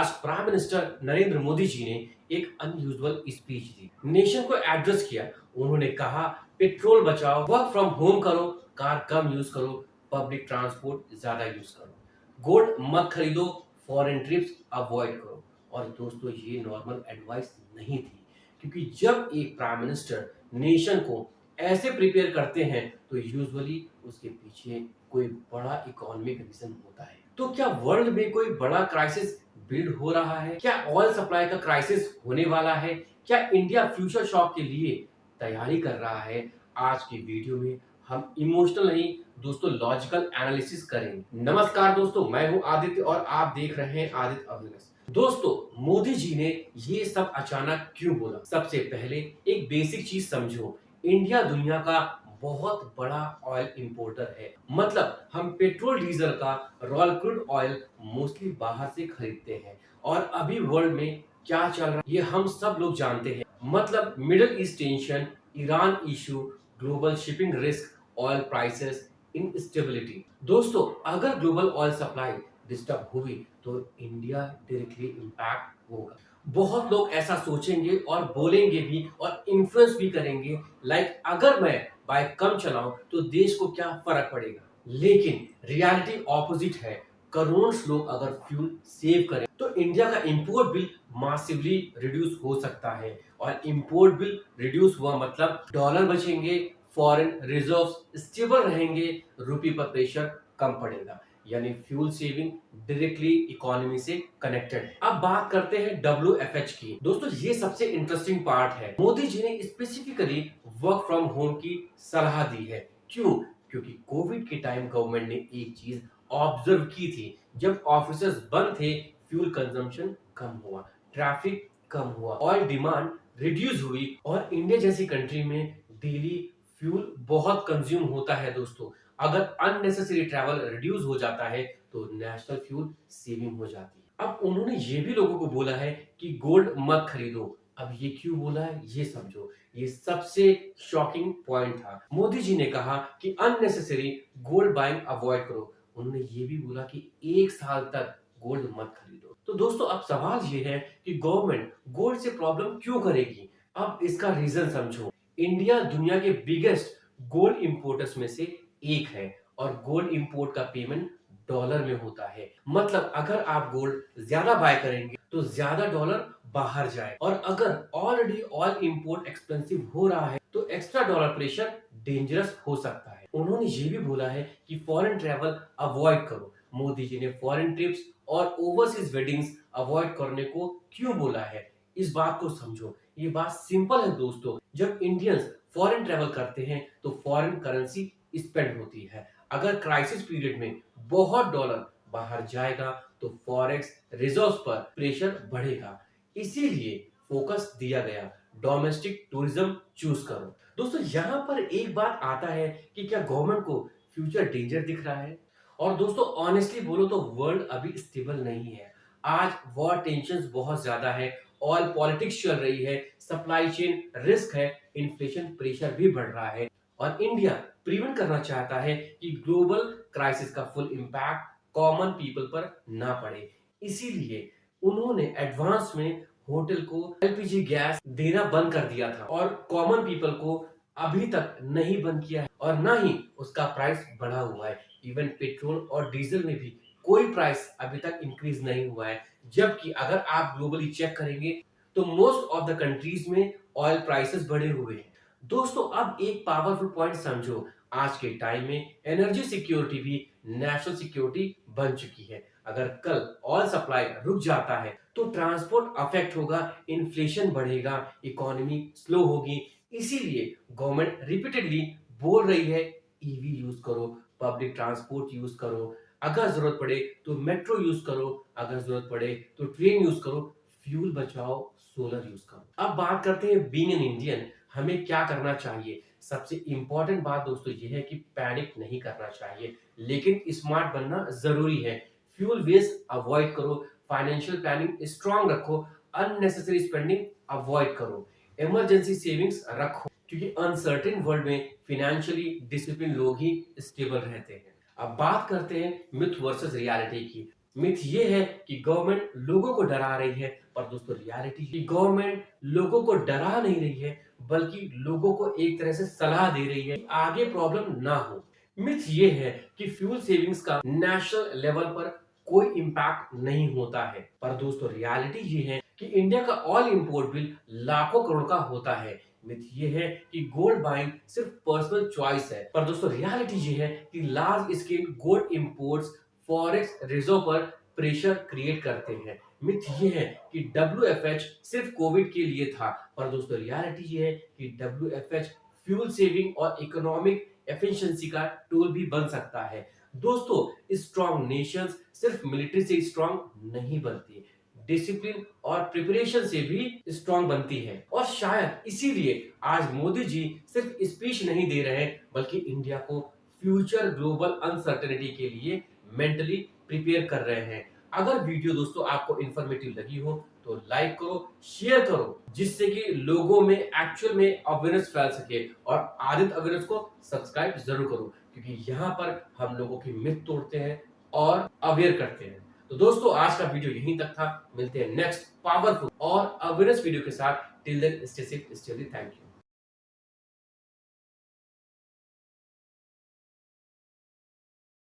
आज prime minister Narendra Modi ji ने एक अनयूजुअल स्पीच दी, नेशन को एड्रेस किया। उन्होंने कहा पेट्रोल बचाओ, वर्क फ्रॉम होम करो, कार कम यूज करो, पब्लिक ट्रांसपोर्ट ज्यादा यूज करो, गोल्ड मत खरीदो, फॉरेन ट्रिप्स अवॉइड करो। और दोस्तों ये नॉर्मल एडवाइस नहीं थी, क्योंकि जब एक प्राइम मिनिस्टर नेशन को ऐसे प्रिपेयर करते हैं तो यूजुअली उसके पीछे कोई बड़ा इकोनॉमिक रीजन होता है। तो क्या वर्ल्ड में कोई बड़ा क्राइसिस बिल्ड हो रहा है? क्या ऑयल सप्लाई का क्राइसिस होने वाला है? क्या इंडिया फ्यूचर शॉक के लिए तैयारी कर रहा है? आज की वीडियो में हम इमोशनल नहीं दोस्तों लॉजिकल एनालिसिस करेंगे। नमस्कार दोस्तों, मैं हूं आदित्य और आप देख रहे हैं आदित्य अवेयरनेस। दोस्तों, मोदी जी ने ये सब अचानक क्यों बोला? सबसे पहले एक बेसिक चीज समझो, इंडिया दुनिया का बहुत बड़ा ऑयल इंपोर्टर है। मतलब हम पेट्रोल डीजल का रॉयल क्रूड ऑयल मोस्टली बाहर से खरीदते हैं। और अभी वर्ल्ड में क्या चल रहा है ये हम सब लोग जानते हैं। मतलब middle east tension, Iran issue, global shipping risk, oil prices, instability. दोस्तों, अगर ग्लोबल ऑयल सप्लाई डिस्टर्ब हुई तो इंडिया डायरेक्टली इंपैक्ट होगा। बहुत लोग ऐसा सोचेंगे और बोलेंगे भी और इन्फ्लुएंस भी करेंगे, लाइक अगर मैं बाइक कम चलाऊं तो देश को क्या फर्क पड़ेगा। लेकिन रियलिटी ऑपोजिट है। करोड़ों लोग अगर फ्यूल सेव करें तो इंडिया का इंपोर्ट बिल मासिवली रिड्यूस हो सकता है। और इंपोर्ट बिल रिड्यूस हुआ मतलब डॉलर बचेंगे, फॉरेन रिजर्व्स स्टेबल रहेंगे, रुपये पर प्रेशर कम पड़ेगा। यानी फ्यूल सेविंग डायरेक्टली इकोनॉमी से कनेक्टेड है। अब बात करते हैं WFH की। दोस्तों ये सबसे इंटरेस्टिंग पार्ट है। मोदी जी ने स्पेसिफिकली वर्क फ्रॉम होम की सलाह दी है। क्यों? क्योंकि कोविड के टाइम गवर्नमेंट ने एक चीज ऑब्जर्व की थी, जब ऑफिसेस बंद थे फ्यूल कंजम्पशन कम हुआ, ट्रैफिक कम हुआ, ऑयल डिमांड रिड्यूस हुई। और इंडिया जैसी कंट्री में डेली फ्यूल बहुत कंज्यूम होता है। दोस्तों अगर अननेसेसरी ट्रैवल रिड्यूस हो जाता है तो नेशनल फ्यूल सेविंग हो जाती है। अब उन्होंने ये भी लोगों को बोला है कि गोल्ड मत खरीदो। अब ये क्यों बोला है ये समझो, ये सबसे शॉकिंग पॉइंट था। मोदी जी ने कहा कि अननेसेसरी गोल्ड बाइंग अवॉइड करो। उन्होंने ये भी बोला कि 1 साल तक गोल्ड मत खरीदो। तो दोस्तों अब सवाल ये है कि गवर्नमेंट गोल्ड से प्रॉब्लम क्यों करेगी? अब इसका रीजन समझो। इंडिया दुनिया के बिगेस्ट गोल्ड इंपोर्टर्स में से एक है और गोल्ड इंपोर्ट का पेमेंट डॉलर में होता है। मतलब अगर आप गोल्ड ज्यादा बाय करेंगे तो ज्यादा डॉलर बाहर जाए। और अगर ऑलरेडी ऑयल इंपोर्ट एक्सपेंसिव हो रहा है तो एक्स्ट्रा डॉलर प्रेशर डेंजरस हो सकता है। उन्होंने ये भी बोला है कि फॉरेन ट्रैवल अवॉइड करो। मोदी जी ने फॉरेन ट्रिप्स और ओवरसीज वेडिंग्स अवॉइड करने को क्यों बोला है? इस बात को समझो। ये बात सिंपल है दोस्तों। जब इंडियंस फॉरेन ट्रैवल करते हैं तो फॉरेन करेंसी स्पेंड होती है। अगर क्राइसिस पीरियड में बहुत डॉलर बाहर जाएगा तो फॉरेक्स रिजर्व्स पर प्रेशर बढ़ेगा। इसीलिए फोकस दिया गया, डोमेस्टिक टूरिज्म चूज करो। दोस्तों यहाँ पर एक बात आता है कि क्या गवर्नमेंट को फ्यूचर डेंजर दिख रहा है? और दोस्तों ऑनेस्टली बोलो तो वर्ल्ड अभी स्टेबल नहीं है। आज वॉर टेंशन बहुत ज्यादा है, ऑयल पॉलिटिक्स चल रही है, सप्लाई चेन रिस्क है, इन्फ्लेशन प्रेशर भी बढ़ रहा है। और इंडिया प्रिवेंट करना चाहता है कि ग्लोबल क्राइसिस का फुल इम्पैक्ट कॉमन पीपल पर ना पड़े। इसीलिए उन्होंने एडवांस में होटल को LPG गैस देना बंद कर दिया था और कॉमन पीपल को अभी तक नहीं बंद किया है और ना ही उसका प्राइस बढ़ा हुआ है। इवन पेट्रोल और डीजल में भी कोई प्राइस अभी तक इंक्रीज नहीं हुआ है। जबकि अगर आप ग्लोबली चेक करेंगे तो मोस्ट ऑफ द कंट्रीज में ऑयल प्राइसेस बढ़े हुए हैं। दोस्तों अब एक पावरफुल पॉइंट समझो, आज के टाइम में एनर्जी सिक्योरिटी भी नेशनल सिक्योरिटी बन चुकी है। अगर कल ऑयल सप्लाई रुक जाता है तो ट्रांसपोर्ट अफेक्ट होगा, इन्फ्लेशन बढ़ेगा, इकोनॉमी स्लो होगी। इसीलिए गवर्नमेंट रिपीटेडली बोल रही है EV यूज करो, पब्लिक ट्रांसपोर्ट यूज करो, अगर जरूरत पड़े तो मेट्रो यूज करो, अगर जरूरत पड़े तो ट्रेन यूज करो, फ्यूल बचाओ, सोलर यूज करो। अब बात करते हैं बीइंग एन इंडियन हमें क्या करना चाहिए। सबसे इंपॉर्टेंट बात दोस्तों ये है कि पैनिक नहीं करना चाहिए, लेकिन स्मार्ट बनना जरूरी है। फ्यूल वेस्ट अवॉइड करो, फाइनेंशियल प्लानिंग स्ट्रांग रखो, अननेसेसरी स्पेंडिंग अवॉइड करो, इमरजेंसी सेविंग्स रखो, क्योंकि अनसर्टेन वर्ल्ड में फाइनेंशियली डिसिप्लिन लोग ही स्टेबल रहते हैं। अब बात करते हैं मिथ वर्सेस रियलिटी की। मिथ ये है कि गवर्नमेंट लोगों को डरा रही है, पर दोस्तों रियलिटी कि गवर्नमेंट लोगों को डरा नहीं रही है, बल्कि लोगों को एक तरह से सलाह दे रही है कि आगे प्रॉब्लम ना हो। मिथ ये है कि फ्यूल सेविंग्स का नेशनल लेवल पर कोई इम्पैक्ट नहीं होता है, पर दोस्तों रियलिटी ये है कि इंडिया का ऑयल इंपोर्ट बिल लाखों करोड़ का होता है। मिथ ये है कि गोल्ड बाइंग सिर्फ पर्सनल चॉइस है, पर दोस्तों रियलिटी ये है कि large scale gold imports forex reserve पर प्रेशर क्रिएट करते हैं। मिथ ये है कि WFH सिर्फ कोविड के लिए था, पर दोस्तों रियलिटी ये है कि WFH फ्यूल सेविंग और इकोनॉमिक एफिशिएंसी का टूल भी बन सकता है। दोस्तों स्ट्रॉन्ग नेशंस सिर्फ मिलिट्री से स्ट्रॉन्ग नहीं बनती, डिसिप्लिन और प्रिपरेशन से भी स्ट्रॉन्ग बनती है। और शायद इसीलिए आज मोदी जी सिर्फ स्पीच नहीं दे रहे हैं, बल्कि इंडिया को फ्यूचर ग्लोबल अनसर्टेनिटी के लिए मेंटली प्रिपेयर कर रहे हैं। अगर वीडियो दोस्तों आपको इंफॉर्मेटिव लगी हो तो लाइक करो, शेयर करो, जिससे कि लोगों में एक्चुअल में अवेयरनेस फैल सके। और आदित्य अवेयरनेस को सब्सक्राइब जरूर करो, क्योंकि यहाँ पर हम लोगों की मिथ तोड़ते हैं और अवेयर करते हैं। तो दोस्तों आज का वीडियो यहीं तक था। मिलते हैं नेक्स्ट पावरफुल और अवेयरनेस वीडियो के साथ। Till then stay safe, stay healthy. Thank you.